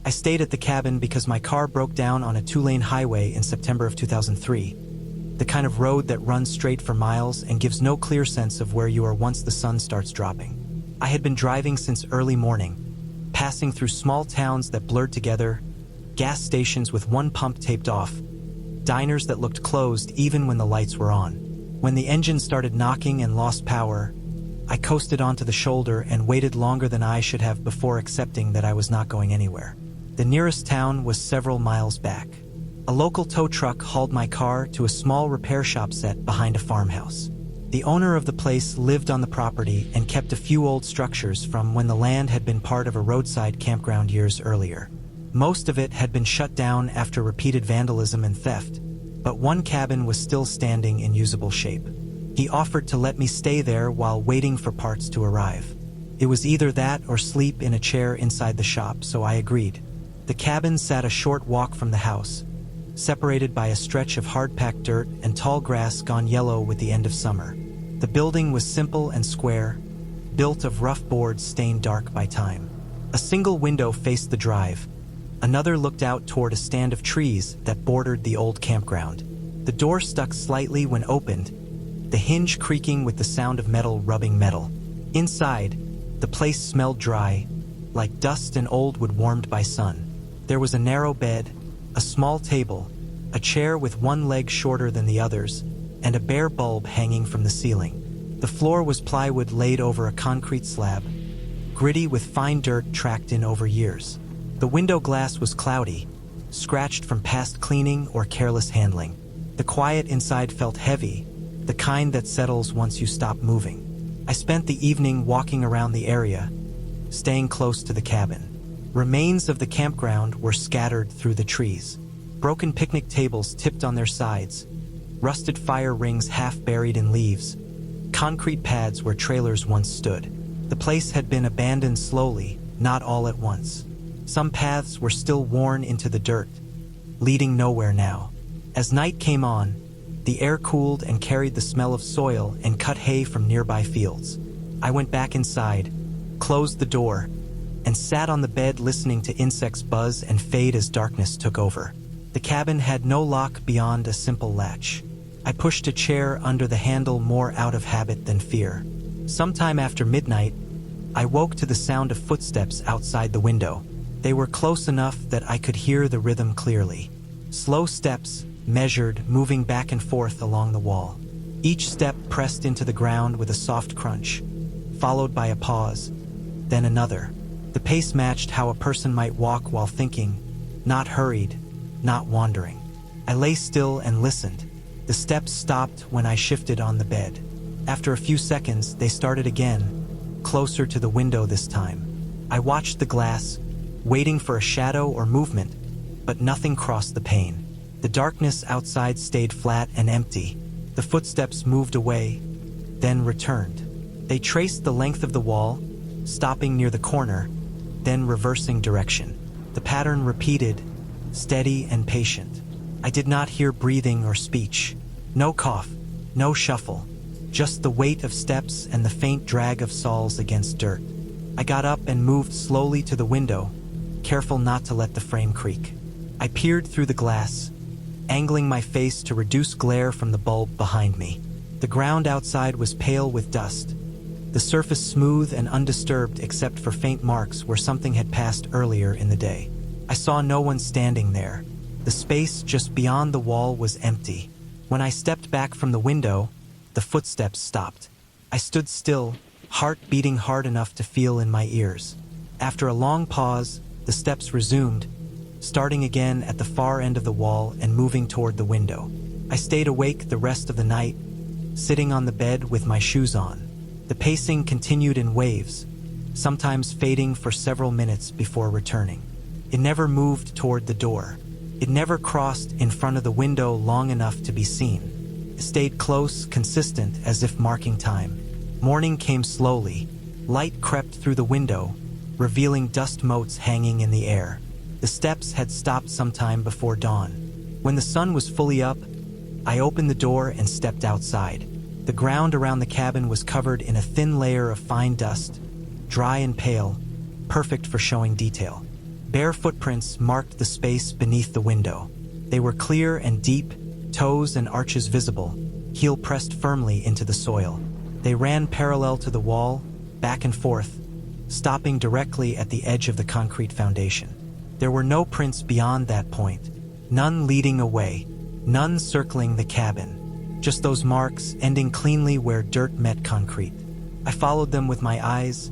I stayed at the cabin because my car broke down on a two-lane highway in September of 2003. The kind of road that runs straight for miles and gives no clear sense of where you are once the sun starts dropping. I had been driving since early morning, passing through small towns that blurred together, gas stations with one pump taped off, diners that looked closed even when the lights were on. When the engine started knocking and lost power, I coasted onto the shoulder and waited longer than I should have before accepting that I was not going anywhere. The nearest town was several miles back. A local tow truck hauled my car to a small repair shop set behind a farmhouse. The owner of the place lived on the property and kept a few old structures from when the land had been part of a roadside campground years earlier. Most of it had been shut down after repeated vandalism and theft, but one cabin was still standing in usable shape. He offered to let me stay there while waiting for parts to arrive. It was either that or sleep in a chair inside the shop, so I agreed. The cabin sat a short walk from the house, separated by a stretch of hard-packed dirt and tall grass gone yellow with the end of summer. The building was simple and square, built of rough boards stained dark by time. A single window faced the drive. Another looked out toward a stand of trees that bordered the old campground. The door stuck slightly when opened, the hinge creaking with the sound of metal rubbing metal. Inside, the place smelled dry, like dust and old wood warmed by sun. There was a narrow bed, a small table, a chair with one leg shorter than the others, and a bare bulb hanging from the ceiling. The floor was plywood laid over a concrete slab, gritty with fine dirt tracked in over years. The window glass was cloudy, scratched from past cleaning or careless handling. The quiet inside felt heavy, the kind that settles once you stop moving. I spent the evening walking around the area, staying close to the cabin. Remains of the campground were scattered through the trees. Broken picnic tables tipped on their sides, rusted fire rings half buried in leaves, concrete pads where trailers once stood. The place had been abandoned slowly, not all at once. Some paths were still worn into the dirt, leading nowhere now. As night came on, the air cooled and carried the smell of soil and cut hay from nearby fields. I went back inside, closed the door, and sat on the bed listening to insects buzz and fade as darkness took over. The cabin had no lock beyond a simple latch. I pushed a chair under the handle more out of habit than fear. Sometime after midnight, I woke to the sound of footsteps outside the window. They were close enough that I could hear the rhythm clearly. Slow steps, measured, moving back and forth along the wall. Each step pressed into the ground with a soft crunch, followed by a pause, then another. The pace matched how a person might walk while thinking, not hurried, not wandering. I lay still and listened. The steps stopped when I shifted on the bed. After a few seconds, they started again, closer to the window this time. I watched the glass, waiting for a shadow or movement, but nothing crossed the pane. The darkness outside stayed flat and empty. The footsteps moved away, then returned. They traced the length of the wall, stopping near the corner, then reversing direction. The pattern repeated, steady and patient. I did not hear breathing or speech. No cough, no shuffle, just the weight of steps and the faint drag of soles against dirt. I got up and moved slowly to the window, careful not to let the frame creak. I peered through the glass, angling my face to reduce glare from the bulb behind me. The ground outside was pale with dust, the surface smooth and undisturbed except for faint marks where something had passed earlier in the day. I saw no one standing there. The space just beyond the wall was empty. When I stepped back from the window, the footsteps stopped. I stood still, heart beating hard enough to feel in my ears. After a long pause, the steps resumed, starting again at the far end of the wall and moving toward the window. I stayed awake the rest of the night, sitting on the bed with my shoes on. The pacing continued in waves, sometimes fading for several minutes before returning. It never moved toward the door. It never crossed in front of the window long enough to be seen. It stayed close, consistent, as if marking time. Morning came slowly. Light crept through the window, revealing dust motes hanging in the air. The steps had stopped sometime before dawn. When the sun was fully up, I opened the door and stepped outside. The ground around the cabin was covered in a thin layer of fine dust, dry and pale, perfect for showing detail. Bare footprints marked the space beneath the window. They were clear and deep, toes and arches visible, heel pressed firmly into the soil. They ran parallel to the wall, back and forth, stopping directly at the edge of the concrete foundation. There were no prints beyond that point, none leading away, none circling the cabin, just those marks ending cleanly where dirt met concrete. I followed them with my eyes,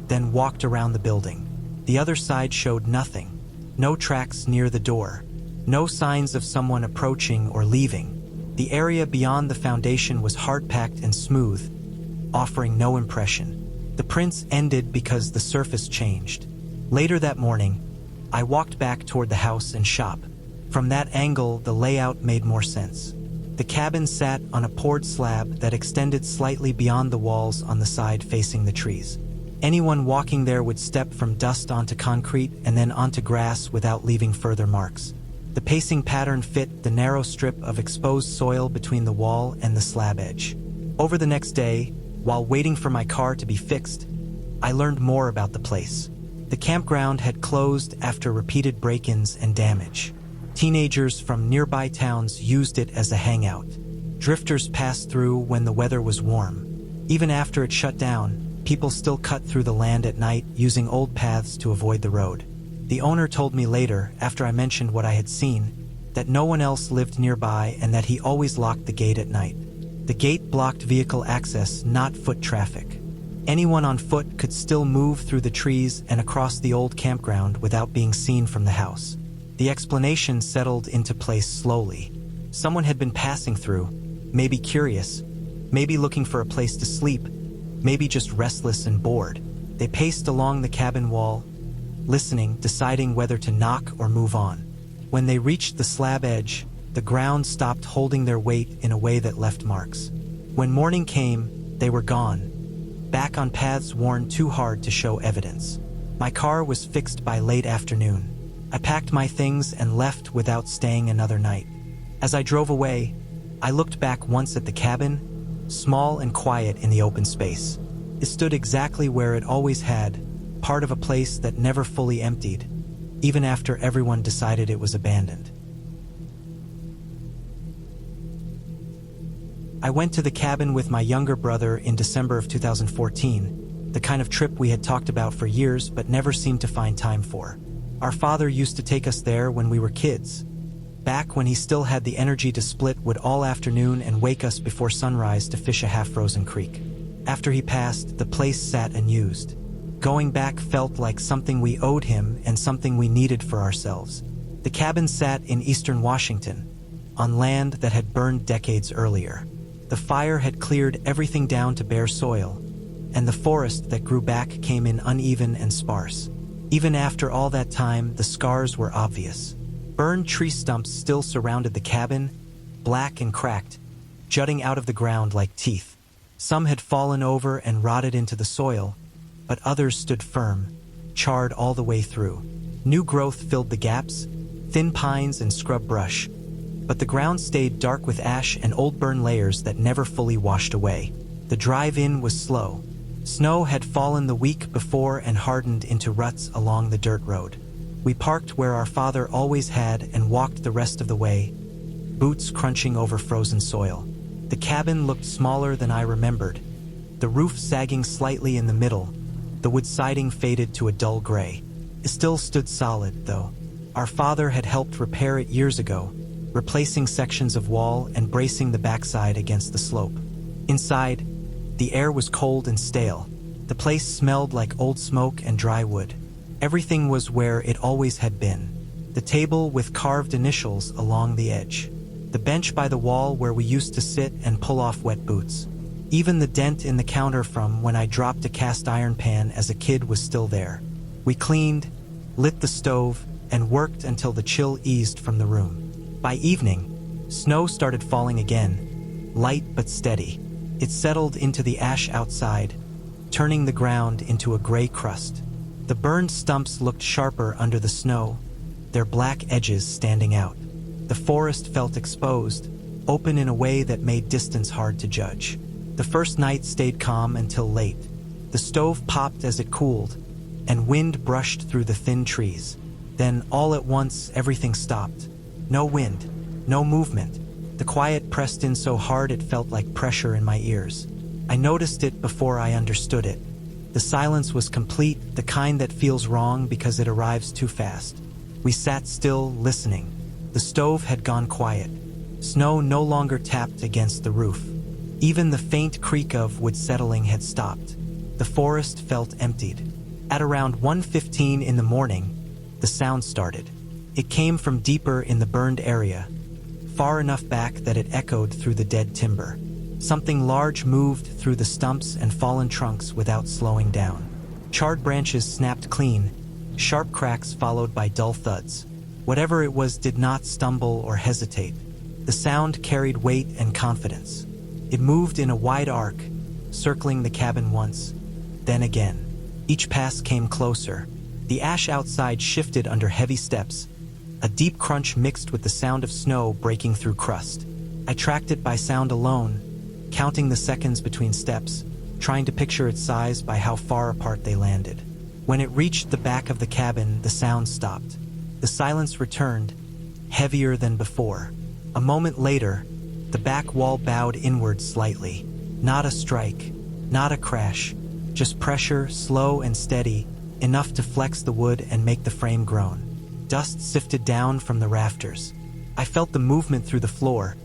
then walked around the building. The other side showed nothing, no tracks near the door, no signs of someone approaching or leaving. The area beyond the foundation was hard-packed and smooth, offering no impression. The prints ended because the surface changed. Later that morning, I walked back toward the house and shop. From that angle, the layout made more sense. The cabin sat on a poured slab that extended slightly beyond the walls on the side facing the trees. Anyone walking there would step from dust onto concrete and then onto grass without leaving further marks. The pacing pattern fit the narrow strip of exposed soil between the wall and the slab edge. Over the next day, while waiting for my car to be fixed, I learned more about the place. The campground had closed after repeated break-ins and damage. Teenagers from nearby towns used it as a hangout. Drifters passed through when the weather was warm. Even after it shut down, people still cut through the land at night using old paths to avoid the road. The owner told me later, after I mentioned what I had seen, that no one else lived nearby and that he always locked the gate at night. The gate blocked vehicle access, not foot traffic. Anyone on foot could still move through the trees and across the old campground without being seen from the house. The explanation settled into place slowly. Someone had been passing through, maybe curious, maybe looking for a place to sleep, maybe just restless and bored. They paced along the cabin wall, listening, deciding whether to knock or move on. When they reached the slab edge, the ground stopped holding their weight in a way that left marks. When morning came, they were gone, back on paths worn too hard to show evidence. My car was fixed by late afternoon. I packed my things and left without staying another night. As I drove away, I looked back once at the cabin, small and quiet in the open space. It stood exactly where it always had, part of a place that never fully emptied, even after everyone decided it was abandoned. I went to the cabin with my younger brother in December of 2014, the kind of trip we had talked about for years but never seemed to find time for. Our father used to take us there when we were kids, back when he still had the energy to split wood all afternoon and wake us before sunrise to fish a half-frozen creek. After he passed, the place sat unused. Going back felt like something we owed him and something we needed for ourselves. The cabin sat in eastern Washington, on land that had burned decades earlier. The fire had cleared everything down to bare soil, and the forest that grew back came in uneven and sparse. Even after all that time, the scars were obvious. Burned tree stumps still surrounded the cabin, black and cracked, jutting out of the ground like teeth. Some had fallen over and rotted into the soil, but others stood firm, charred all the way through. New growth filled the gaps, thin pines and scrub brush, but the ground stayed dark with ash and old burn layers that never fully washed away. The drive-in was slow. Snow had fallen the week before and hardened into ruts along the dirt road. We parked where our father always had and walked the rest of the way, boots crunching over frozen soil. The cabin looked smaller than I remembered, the roof sagging slightly in the middle, the wood siding faded to a dull gray. It still stood solid, though. Our father had helped repair it years ago, replacing sections of wall and bracing the backside against the slope. Inside, the air was cold and stale. The place smelled like old smoke and dry wood. Everything was where it always had been. The table with carved initials along the edge. The bench by the wall where we used to sit and pull off wet boots. Even the dent in the counter from when I dropped a cast iron pan as a kid was still there. We cleaned, lit the stove, and worked until the chill eased from the room. By evening, snow started falling again, light but steady. It settled into the ash outside, turning the ground into a gray crust. The burned stumps looked sharper under the snow, their black edges standing out. The forest felt exposed, open in a way that made distance hard to judge. The first night stayed calm until late. The stove popped as it cooled, and wind brushed through the thin trees. Then, all at once, everything stopped. No wind, no movement. The quiet pressed in so hard it felt like pressure in my ears. I noticed it before I understood it. The silence was complete, the kind that feels wrong because it arrives too fast. We sat still, listening. The stove had gone quiet. Snow no longer tapped against the roof. Even the faint creak of wood settling had stopped. The forest felt emptied. At around 1:15 in the morning, the sound started. It came from deeper in the burned area, far enough back that it echoed through the dead timber. Something large moved through the stumps and fallen trunks without slowing down. Charred branches snapped clean, sharp cracks followed by dull thuds. Whatever it was did not stumble or hesitate. The sound carried weight and confidence. It moved in a wide arc, circling the cabin once, then again. Each pass came closer. The ash outside shifted under heavy steps. A deep crunch mixed with the sound of snow breaking through crust. I tracked it by sound alone, counting the seconds between steps, trying to picture its size by how far apart they landed. When it reached the back of the cabin, the sound stopped. The silence returned, heavier than before. A moment later, the back wall bowed inward slightly. Not a strike, not a crash, just pressure, slow and steady, enough to flex the wood and make the frame groan. Dust sifted down from the rafters. I felt the movement through the floor,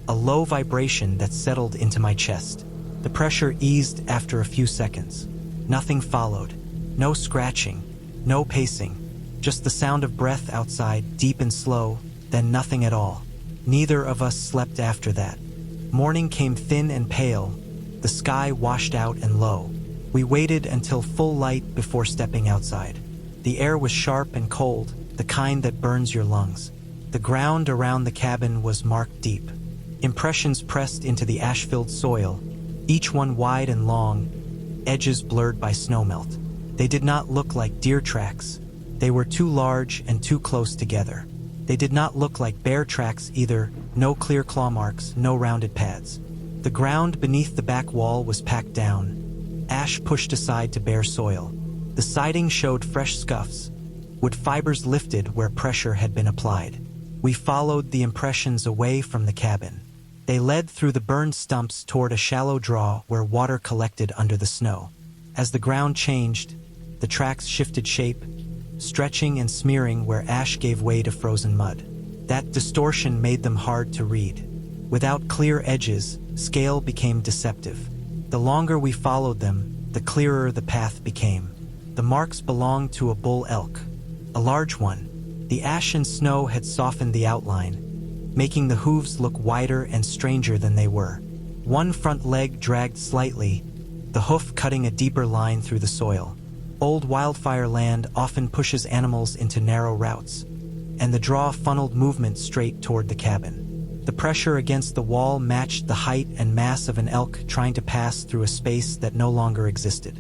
a low vibration that settled into my chest. The pressure eased after a few seconds. Nothing followed. No scratching, no pacing, just the sound of breath outside, deep and slow, then nothing at all. Neither of us slept after that. Morning came thin and pale, the sky washed out and low. We waited until full light before stepping outside. The air was sharp and cold, the kind that burns your lungs. The ground around the cabin was marked deep. Impressions pressed into the ash-filled soil, each one wide and long, edges blurred by snowmelt. They did not look like deer tracks. They were too large and too close together. They did not look like bear tracks either, no clear claw marks, no rounded pads. The ground beneath the back wall was packed down, ash pushed aside to bare soil. The siding showed fresh scuffs, wood fibers lifted where pressure had been applied. We followed the impressions away from the cabin. They led through the burned stumps toward a shallow draw where water collected under the snow. As the ground changed, the tracks shifted shape, stretching and smearing where ash gave way to frozen mud. That distortion made them hard to read. Without clear edges, scale became deceptive. The longer we followed them, the clearer the path became. The marks belonged to a bull elk, a large one. The ash and snow had softened the outline, making the hooves look wider and stranger than they were. One front leg dragged slightly, the hoof cutting a deeper line through the soil. Old wildfire land often pushes animals into narrow routes, and the draw funneled movement straight toward the cabin. The pressure against the wall matched the height and mass of an elk trying to pass through a space that no longer existed.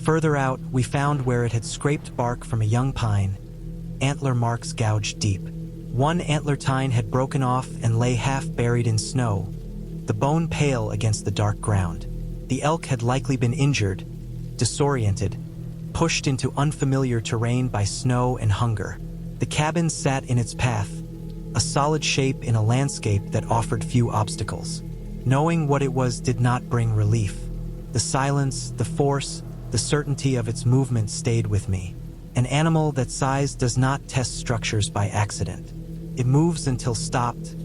Further out, we found where it had scraped bark from a young pine, antler marks gouged deep. One antler tine had broken off and lay half buried in snow, the bone pale against the dark ground. The elk had likely been injured, disoriented, pushed into unfamiliar terrain by snow and hunger. The cabin sat in its path, a solid shape in a landscape that offered few obstacles. Knowing what it was did not bring relief. The silence, the force, the certainty of its movement stayed with me. An animal that size does not test structures by accident. It moves until stopped,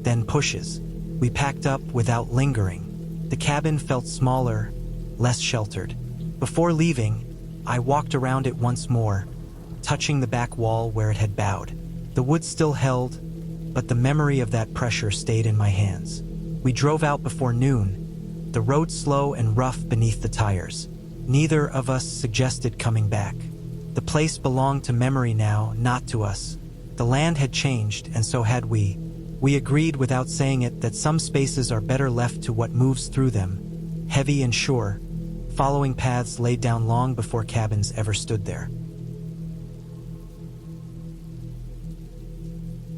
then pushes. We packed up without lingering. The cabin felt smaller, less sheltered. Before leaving, I walked around it once more, touching the back wall where it had bowed. The wood still held, but the memory of that pressure stayed in my hands. We drove out before noon, the road slow and rough beneath the tires. Neither of us suggested coming back. The place belonged to memory now, not to us. The land had changed, and so had we. We agreed without saying it that some spaces are better left to what moves through them, heavy and sure, following paths laid down long before cabins ever stood there.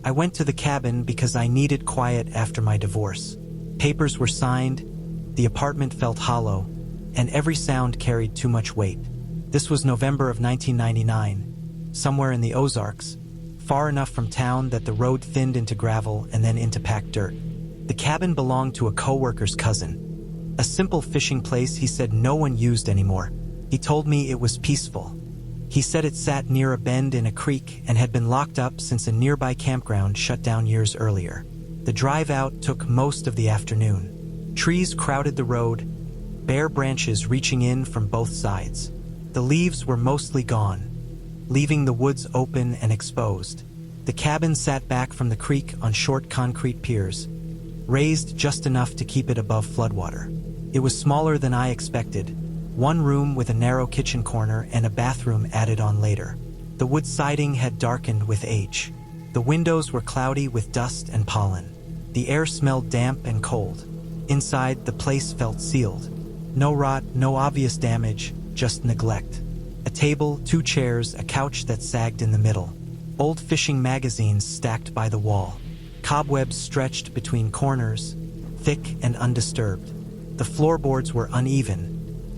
I went to the cabin because I needed quiet after my divorce. Papers were signed, the apartment felt hollow, and every sound carried too much weight. This was November of 1999, somewhere in the Ozarks, far enough from town that the road thinned into gravel and then into packed dirt. The cabin belonged to a co-worker's cousin. A simple fishing place he said no one used anymore. He told me it was peaceful. He said it sat near a bend in a creek and had been locked up since a nearby campground shut down years earlier. The drive out took most of the afternoon. Trees crowded the road, bare branches reaching in from both sides. The leaves were mostly gone, leaving the woods open and exposed. The cabin sat back from the creek on short concrete piers, raised just enough to keep it above floodwater. It was smaller than I expected, one room with a narrow kitchen corner and a bathroom added on later. The wood siding had darkened with age. The windows were cloudy with dust and pollen. The air smelled damp and cold. Inside, the place felt sealed. No rot, no obvious damage, just neglect. A table, 2 chairs, a couch that sagged in the middle. Old fishing magazines stacked by the wall. Cobwebs stretched between corners, thick and undisturbed. The floorboards were uneven,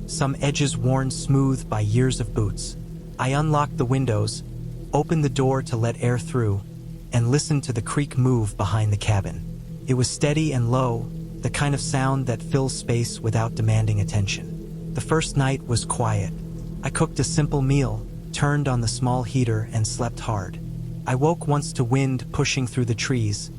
some edges worn smooth by years of boots. I unlocked the windows, opened the door to let air through, and listened to the creek move behind the cabin. It was steady and low, the kind of sound that fills space without demanding attention. The first night was quiet. I cooked a simple meal, turned on the small heater, and slept hard. I woke once to wind pushing through the trees,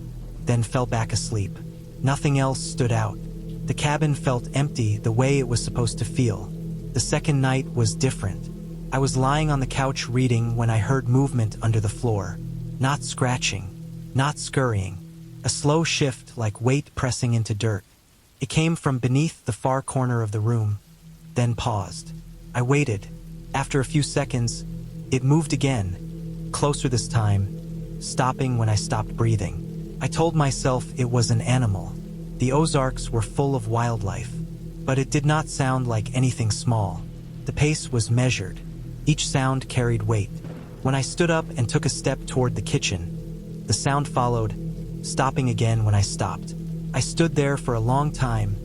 then fell back asleep. Nothing else stood out. The cabin felt empty the way it was supposed to feel. The second night was different. I was lying on the couch reading when I heard movement under the floor. Not scratching, not scurrying. A slow shift like weight pressing into dirt. It came from beneath the far corner of the room, then paused. I waited. After a few seconds, it moved again, closer this time, stopping when I stopped breathing. I told myself it was an animal. The Ozarks were full of wildlife, but it did not sound like anything small. The pace was measured. Each sound carried weight. When I stood up and took a step toward the kitchen, the sound followed, stopping again when I stopped. I stood there for a long time,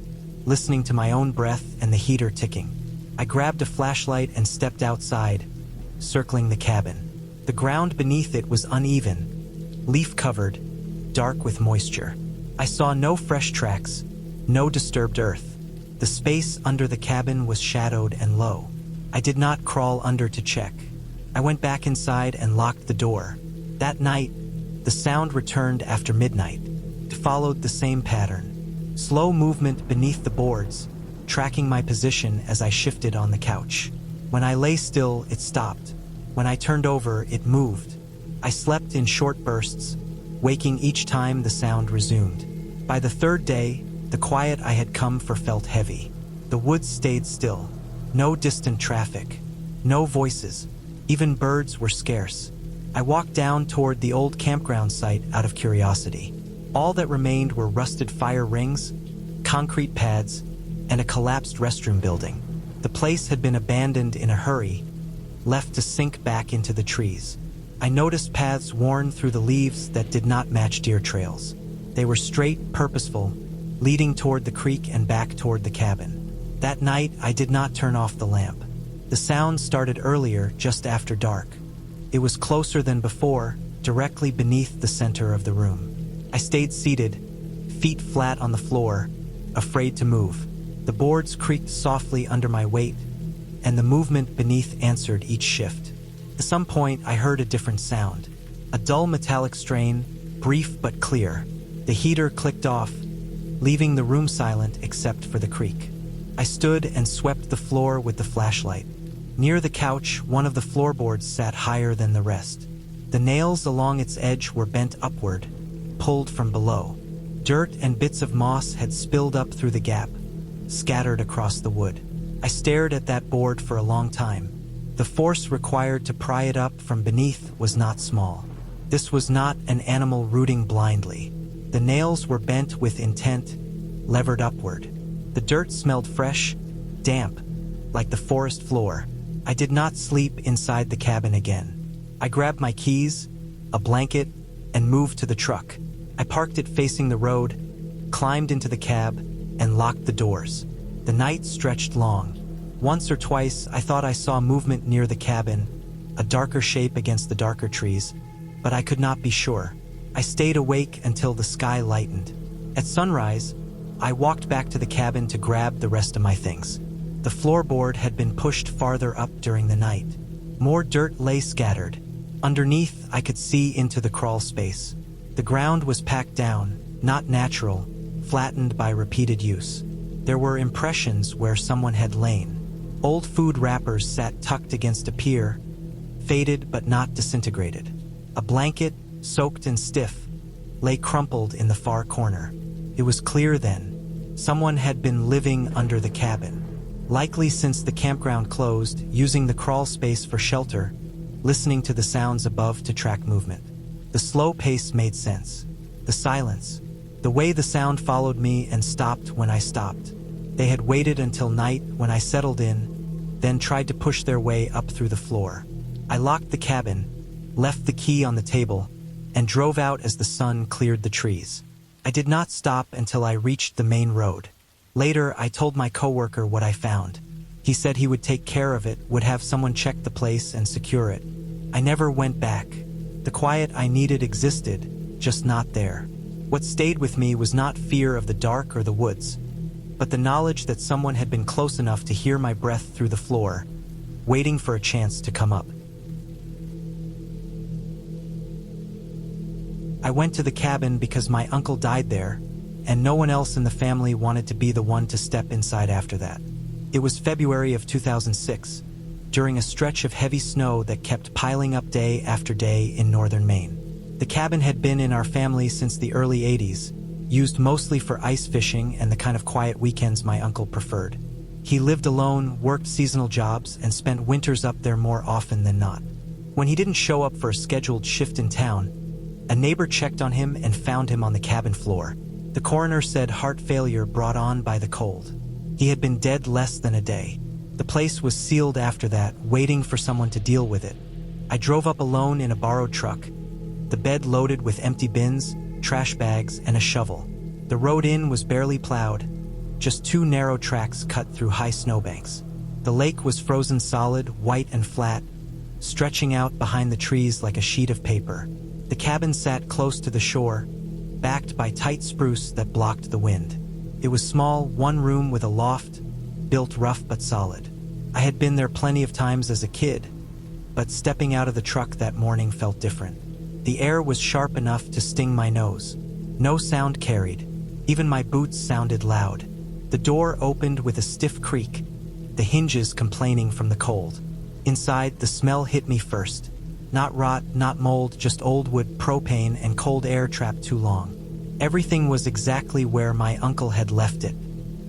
listening to my own breath and the heater ticking. I grabbed a flashlight and stepped outside, circling the cabin. The ground beneath it was uneven, leaf-covered, dark with moisture. I saw no fresh tracks, no disturbed earth. The space under the cabin was shadowed and low. I did not crawl under to check. I went back inside and locked the door. That night, the sound returned after midnight. It followed the same pattern. Slow movement beneath the boards, tracking my position as I shifted on the couch. When I lay still, it stopped. When I turned over, it moved. I slept in short bursts, waking each time the sound resumed. By the third day, the quiet I had come for felt heavy. The woods stayed still. No distant traffic. No voices. Even birds were scarce. I walked down toward the old campground site out of curiosity. All that remained were rusted fire rings, concrete pads, and a collapsed restroom building. The place had been abandoned in a hurry, left to sink back into the trees. I noticed paths worn through the leaves that did not match deer trails. They were straight, purposeful, leading toward the creek and back toward the cabin. That night, I did not turn off the lamp. The sound started earlier, just after dark. It was closer than before, directly beneath the center of the room. I stayed seated, feet flat on the floor, afraid to move. The boards creaked softly under my weight, and the movement beneath answered each shift. At some point, I heard a different sound. A dull metallic strain, brief but clear. The heater clicked off, leaving the room silent except for the creak. I stood and swept the floor with the flashlight. Near the couch, one of the floorboards sat higher than the rest. The nails along its edge were bent upward, pulled from below. Dirt and bits of moss had spilled up through the gap, scattered across the wood. I stared at that board for a long time. The force required to pry it up from beneath was not small. This was not an animal rooting blindly. The nails were bent with intent, levered upward. The dirt smelled fresh, damp, like the forest floor. I did not sleep inside the cabin again. I grabbed my keys, a blanket, and moved to the truck. I parked it facing the road, climbed into the cab, and locked the doors. The night stretched long. Once or twice, I thought I saw movement near the cabin, a darker shape against the darker trees, but I could not be sure. I stayed awake until the sky lightened. At sunrise, I walked back to the cabin to grab the rest of my things. The floorboard had been pushed farther up during the night. More dirt lay scattered. Underneath, I could see into the crawl space. The ground was packed down, not natural, flattened by repeated use. There were impressions where someone had lain. Old food wrappers sat tucked against a pier, faded but not disintegrated. A blanket, soaked and stiff, lay crumpled in the far corner. It was clear then, someone had been living under the cabin. Likely since the campground closed, using the crawl space for shelter, listening to the sounds above to track movement. The slow pace made sense. The silence, the way the sound followed me and stopped when I stopped. They had waited until night when I settled in, then tried to push their way up through the floor. I locked the cabin, left the key on the table, and drove out as the sun cleared the trees. I did not stop until I reached the main road. Later, I told my coworker what I found. He said he would take care of it, would have someone check the place and secure it. I never went back. The quiet I needed existed, just not there. What stayed with me was not fear of the dark or the woods, but the knowledge that someone had been close enough to hear my breath through the floor, waiting for a chance to come up. I went to the cabin because my uncle died there, and no one else in the family wanted to be the one to step inside after that. It was February of 2006, during a stretch of heavy snow that kept piling up day after day in northern Maine. The cabin had been in our family since the early 80s, used mostly for ice fishing and the kind of quiet weekends my uncle preferred. He lived alone, worked seasonal jobs, and spent winters up there more often than not. When he didn't show up for a scheduled shift in town, a neighbor checked on him and found him on the cabin floor. The coroner said heart failure brought on by the cold. He had been dead less than a day. The place was sealed after that, waiting for someone to deal with it. I drove up alone in a borrowed truck, the bed loaded with empty bins, trash bags, and a shovel. The road in was barely plowed, just 2 narrow tracks cut through high snowbanks. The lake was frozen solid, white and flat, stretching out behind the trees like a sheet of paper. The cabin sat close to the shore, backed by tight spruce that blocked the wind. It was small, one room with a loft, built rough but solid. I had been there plenty of times as a kid, but stepping out of the truck that morning felt different. The air was sharp enough to sting my nose. No sound carried. Even my boots sounded loud. The door opened with a stiff creak, the hinges complaining from the cold. Inside, the smell hit me first. Not rot, not mold, just old wood, propane, and cold air trapped too long. Everything was exactly where my uncle had left it.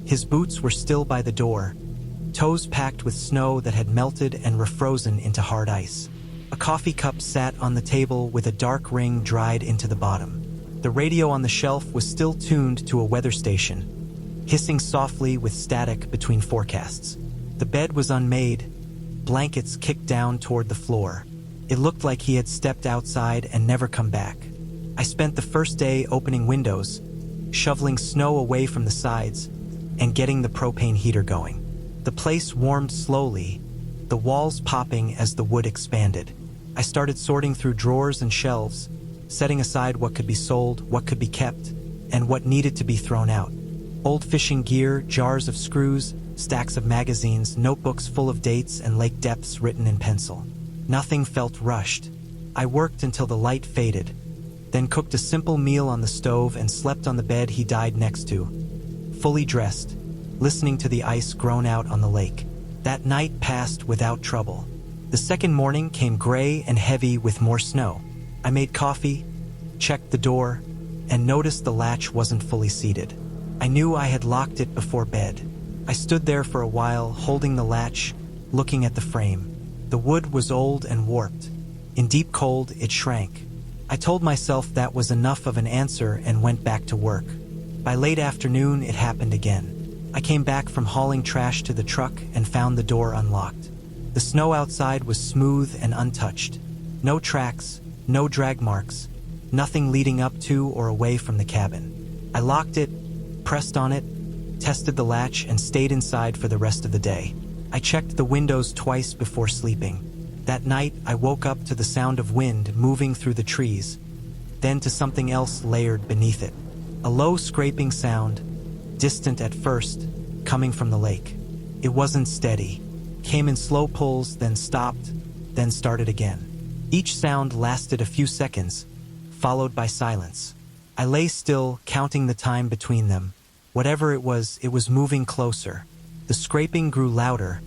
His boots were still by the door, toes packed with snow that had melted and refrozen into hard ice. A coffee cup sat on the table with a dark ring dried into the bottom. The radio on the shelf was still tuned to a weather station, hissing softly with static between forecasts. The bed was unmade, blankets kicked down toward the floor. It looked like he had stepped outside and never come back. I spent the first day opening windows, shoveling snow away from the sides, and getting the propane heater going. The place warmed slowly, the walls popping as the wood expanded. I started sorting through drawers and shelves, setting aside what could be sold, what could be kept, and what needed to be thrown out. Old fishing gear, jars of screws, stacks of magazines, notebooks full of dates and lake depths written in pencil. Nothing felt rushed. I worked until the light faded, then cooked a simple meal on the stove and slept on the bed he died next to, fully dressed, listening to the ice groan out on the lake. That night passed without trouble. The second morning came gray and heavy with more snow. I made coffee, checked the door, and noticed the latch wasn't fully seated. I knew I had locked it before bed. I stood there for a while, holding the latch, looking at the frame. The wood was old and warped. In deep cold, it shrank. I told myself that was enough of an answer and went back to work. By late afternoon, it happened again. I came back from hauling trash to the truck and found the door unlocked. The snow outside was smooth and untouched. No tracks, no drag marks, nothing leading up to or away from the cabin. I locked it, pressed on it, tested the latch, and stayed inside for the rest of the day. I checked the windows twice before sleeping. That night, I woke up to the sound of wind moving through the trees, then to something else layered beneath it. A low scraping sound, distant at first, coming from the lake. It wasn't steady, came in slow pulls, then stopped, then started again. Each sound lasted a few seconds, followed by silence. I lay still, counting the time between them. Whatever it was moving closer. The scraping grew louder,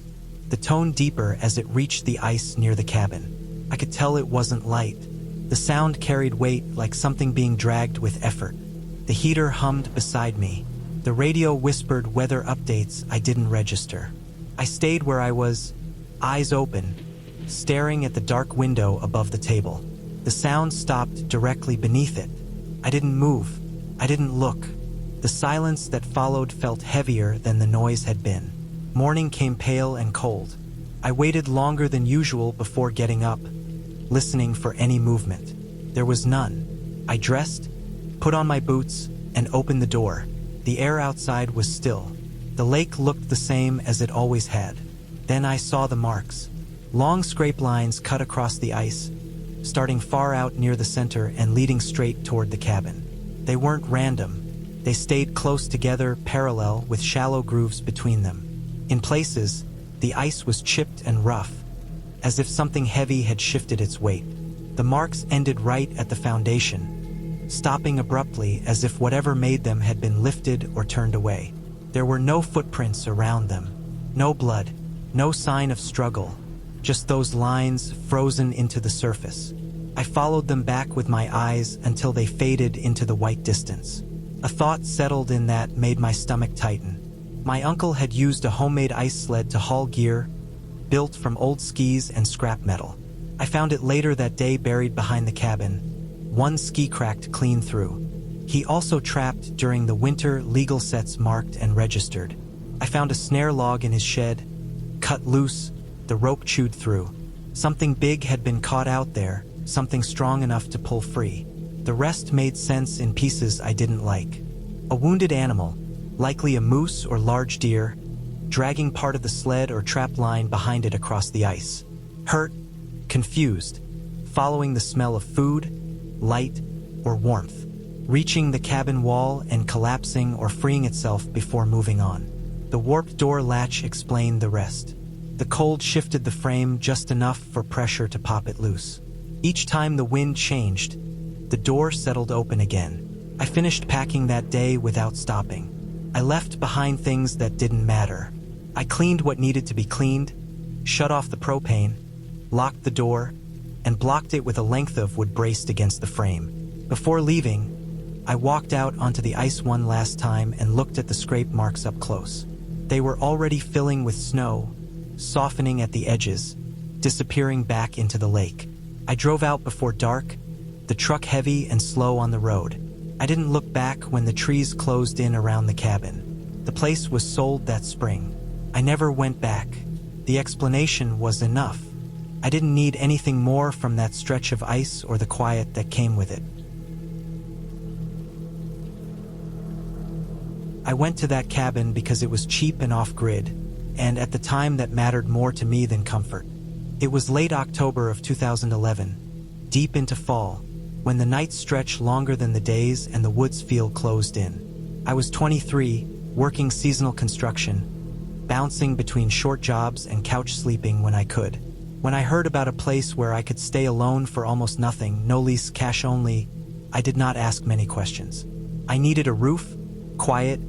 the tone deeper as it reached the ice near the cabin. I could tell it wasn't light. The sound carried weight, like something being dragged with effort. The heater hummed beside me. The radio whispered weather updates I didn't register. I stayed where I was, eyes open, staring at the dark window above the table. The sound stopped directly beneath it. I didn't move. I didn't look. The silence that followed felt heavier than the noise had been. Morning came pale and cold. I waited longer than usual before getting up, listening for any movement. There was none. I dressed, put on my boots, and opened the door. The air outside was still. The lake looked the same as it always had. Then I saw the marks. Long scrape lines cut across the ice, starting far out near the center and leading straight toward the cabin. They weren't random. They stayed close together, parallel, with shallow grooves between them. In places, the ice was chipped and rough, as if something heavy had shifted its weight. The marks ended right at the foundation, stopping abruptly as if whatever made them had been lifted or turned away. There were no footprints around them, no blood, no sign of struggle, just those lines frozen into the surface. I followed them back with my eyes until they faded into the white distance. A thought settled in that made my stomach tighten. My uncle had used a homemade ice sled to haul gear, built from old skis and scrap metal. I found it later that day buried behind the cabin, one ski cracked clean through. He also trapped during the winter legal sets marked and registered. I found a snare log in his shed, cut loose, the rope chewed through. Something big had been caught out there, something strong enough to pull free. The rest made sense in pieces I didn't like. A wounded animal, likely a moose or large deer, dragging part of the sled or trap line behind it across the ice. Hurt, confused, following the smell of food, light, or warmth, reaching the cabin wall and collapsing or freeing itself before moving on. The warped door latch explained the rest. The cold shifted the frame just enough for pressure to pop it loose. Each time the wind changed, the door settled open again. I finished packing that day without stopping. I left behind things that didn't matter. I cleaned what needed to be cleaned, shut off the propane, locked the door, and blocked it with a length of wood braced against the frame. Before leaving, I walked out onto the ice one last time and looked at the scrape marks up close. They were already filling with snow, softening at the edges, disappearing back into the lake. I drove out before dark, the truck heavy and slow on the road. I didn't look back when the trees closed in around the cabin. The place was sold that spring. I never went back. The explanation was enough. I didn't need anything more from that stretch of ice or the quiet that came with it. I went to that cabin because it was cheap and off-grid, and at the time that mattered more to me than comfort. It was late October of 2011, deep into fall, when the nights stretch longer than the days and the woods feel closed in. I was 23, working seasonal construction, bouncing between short jobs and couch sleeping when I could. When I heard about a place where I could stay alone for almost nothing, no lease, cash only, I did not ask many questions. I needed a roof, quiet,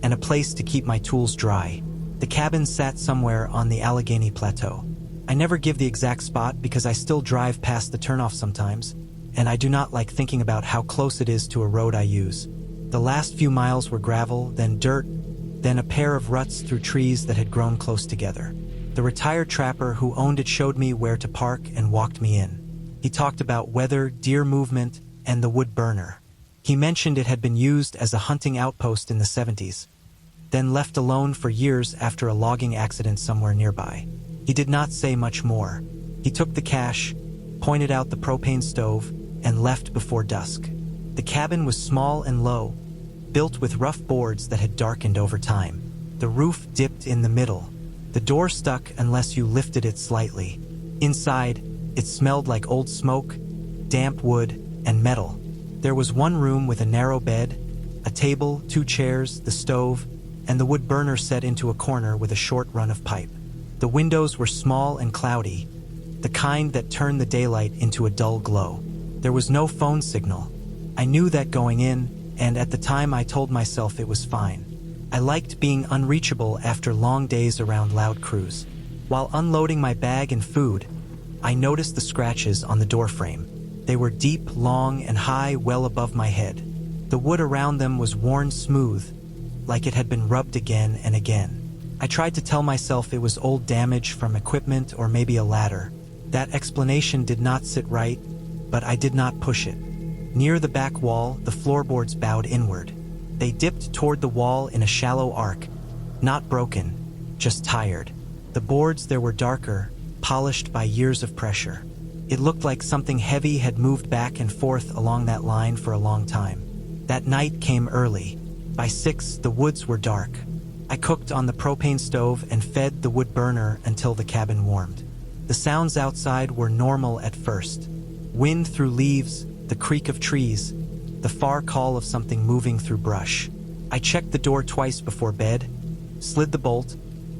and a place to keep my tools dry. The cabin sat somewhere on the Allegheny Plateau. I never give the exact spot because I still drive past the turnoff sometimes, and I do not like thinking about how close it is to a road I use. The last few miles were gravel, then dirt, then a pair of ruts through trees that had grown close together. The retired trapper who owned it showed me where to park and walked me in. He talked about weather, deer movement, and the wood burner. He mentioned it had been used as a hunting outpost in the 70s, then left alone for years after a logging accident somewhere nearby. He did not say much more. He took the cash, pointed out the propane stove, and left before dusk. The cabin was small and low, built with rough boards that had darkened over time. The roof dipped in the middle. The door stuck unless you lifted it slightly. Inside, it smelled like old smoke, damp wood, and metal. There was one room with a narrow bed, a table, 2 chairs, the stove, and the wood burner set into a corner with a short run of pipe. The windows were small and cloudy, the kind that turned the daylight into a dull glow. There was no phone signal. I knew that going in, and at the time I told myself it was fine. I liked being unreachable after long days around loud crews. While unloading my bag and food, I noticed the scratches on the doorframe. They were deep, long, and high, well above my head. The wood around them was worn smooth, like it had been rubbed again and again. I tried to tell myself it was old damage from equipment or maybe a ladder. That explanation did not sit right, but I did not push it. Near the back wall, the floorboards bowed inward. They dipped toward the wall in a shallow arc, not broken, just tired. The boards there were darker, polished by years of pressure. It looked like something heavy had moved back and forth along that line for a long time. That night came early. By 6, the woods were dark. I cooked on the propane stove and fed the wood burner until the cabin warmed. The sounds outside were normal at first. Wind through leaves, the creak of trees, the far call of something moving through brush. I checked the door twice before bed, slid the bolt,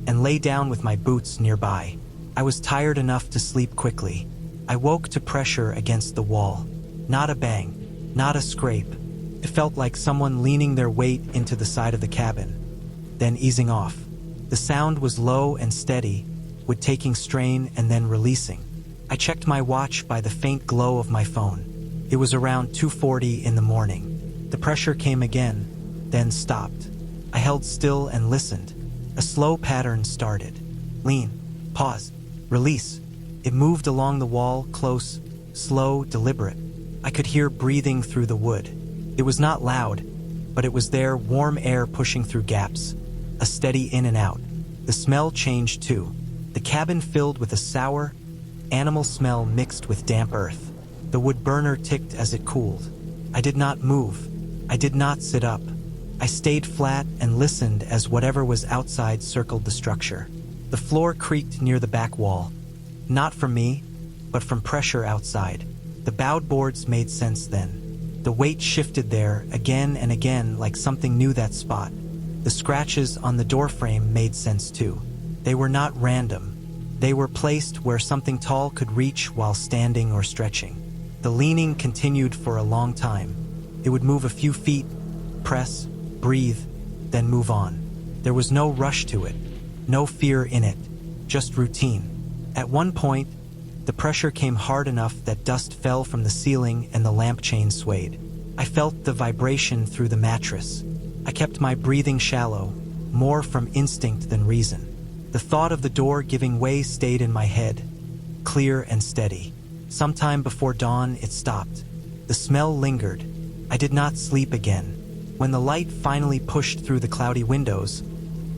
and lay down with my boots nearby. I was tired enough to sleep quickly. I woke to pressure against the wall. Not a bang, not a scrape. It felt like someone leaning their weight into the side of the cabin, then easing off. The sound was low and steady, with taking strain and then releasing. I checked my watch by the faint glow of my phone. It was around 2:40 in the morning. The pressure came again, then stopped. I held still and listened. A slow pattern started. Lean, pause, release. It moved along the wall, close, slow, deliberate. I could hear breathing through the wood. It was not loud, but it was there, warm air pushing through gaps, a steady in and out. The smell changed too. The cabin filled with a sour, animal smell mixed with damp earth. The wood burner ticked as it cooled. I did not move. I did not sit up. I stayed flat and listened as whatever was outside circled the structure. The floor creaked near the back wall. Not from me, but from pressure outside. The bowed boards made sense then. The weight shifted there again and again like something knew that spot. The scratches on the doorframe made sense too. They were not random. They were placed where something tall could reach while standing or stretching. The leaning continued for a long time. It would move a few feet, press, breathe, then move on. There was no rush to it, no fear in it, just routine. At one point, the pressure came hard enough that dust fell from the ceiling and the lamp chain swayed. I felt the vibration through the mattress. I kept my breathing shallow, more from instinct than reason. The thought of the door giving way stayed in my head, clear and steady. Sometime before dawn, it stopped. The smell lingered. I did not sleep again. When the light finally pushed through the cloudy windows,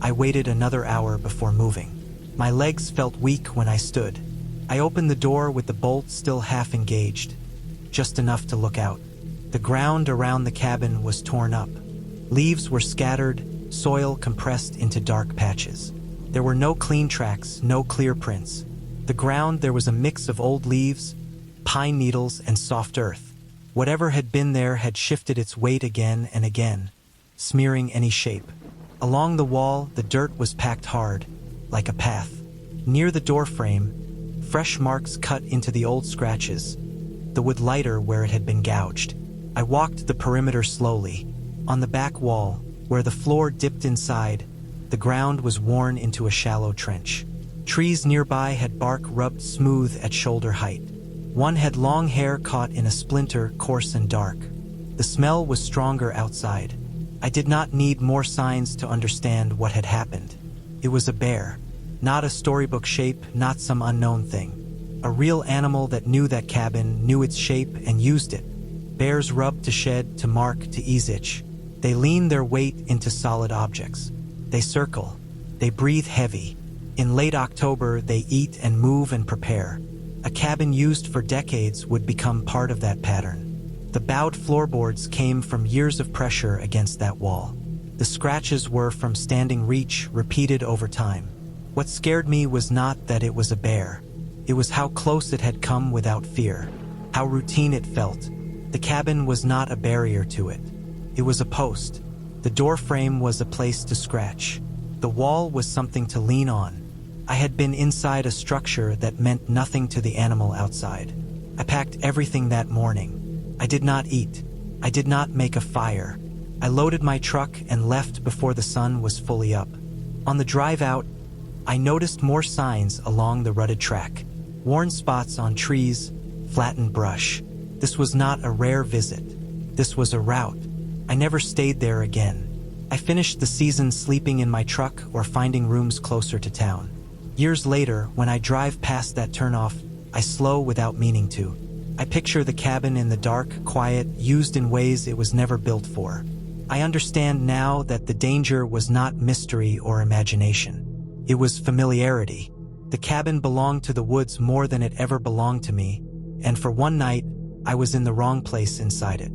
I waited another hour before moving. My legs felt weak when I stood. I opened the door with the bolt still half engaged, just enough to look out. The ground around the cabin was torn up. Leaves were scattered, soil compressed into dark patches. There were no clean tracks, no clear prints. The ground there was a mix of old leaves, pine needles, and soft earth. Whatever had been there had shifted its weight again and again, smearing any shape. Along the wall, the dirt was packed hard, like a path. Near the doorframe, fresh marks cut into the old scratches, the wood lighter where it had been gouged. I walked the perimeter slowly. On the back wall, where the floor dipped inside, the ground was worn into a shallow trench. Trees nearby had bark rubbed smooth at shoulder height. One had long hair caught in a splinter, coarse and dark. The smell was stronger outside. I did not need more signs to understand what had happened. It was a bear. Not a storybook shape, not some unknown thing. A real animal that knew that cabin, knew its shape, and used it. Bears rub to shed, to mark, to ease itch. They lean their weight into solid objects. They circle. They breathe heavy. In late October, they eat and move and prepare. A cabin used for decades would become part of that pattern. The bowed floorboards came from years of pressure against that wall. The scratches were from standing reach, repeated over time. What scared me was not that it was a bear. It was how close it had come without fear, how routine it felt. The cabin was not a barrier to it. It was a post. The door frame was a place to scratch. The wall was something to lean on. I had been inside a structure that meant nothing to the animal outside. I packed everything that morning. I did not eat. I did not make a fire. I loaded my truck and left before the sun was fully up. On the drive out, I noticed more signs along the rutted track. Worn spots on trees, flattened brush. This was not a rare visit. This was a route. I never stayed there again. I finished the season sleeping in my truck or finding rooms closer to town. Years later, when I drive past that turnoff, I slow without meaning to. I picture the cabin in the dark, quiet, used in ways it was never built for. I understand now that the danger was not mystery or imagination. It was familiarity. The cabin belonged to the woods more than it ever belonged to me, and for one night, I was in the wrong place inside it.